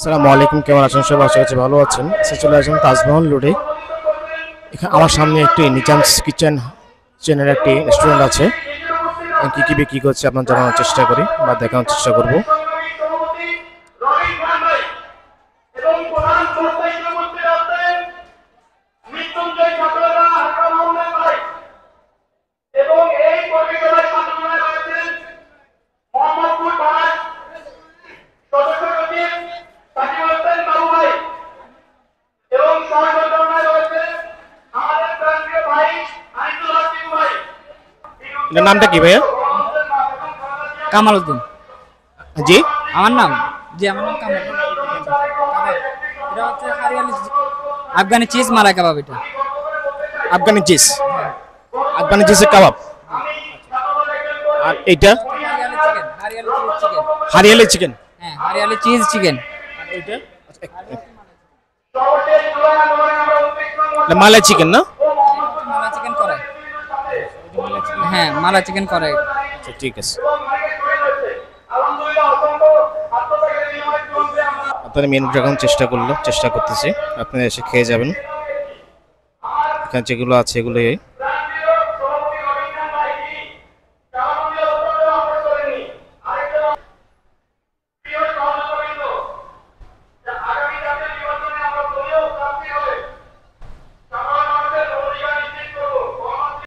আসসালামু আলাইকুম, কেমন আছেন সবাই? আশা করছি ভালো আছেন। চলে আসেন তাজমহল রোডে। এখানে আমার সামনে একটি নিজামস কিচেন চেনের একটি রেস্টুরেন্ট আছে। কি কি বিক্রি করছে আপনার জানানোর চেষ্টা করি বা দেখানোর চেষ্টা করব। এটার নামটা কি ভাইয়া? কামাল উদ্দিন। জি, আমার নাম আমার নাম কামাল। এটা হচ্ছে হারিয়ালি আফগানি চিজ মালাই কাবাব। এটা আফগানি চিজ, আফগানি চিজের কাবাব। আর এটা হারিয়ালি হারিয়ালি চিকেন। চিকেন। হ্যাঁ, হারিয়ালি চিজ চিকেন। এটা মালাই চিকেন না? মালাই চিকেন করাই। হ্যাঁ, মালাই চিকেন করাই। আচ্ছা, ঠিক আছে। আপনারা মেনুটা এখন চেষ্টা করতেছি, আপনারা এসে খেয়ে যাবেন। এখানে যেগুলো আছে এগুলোই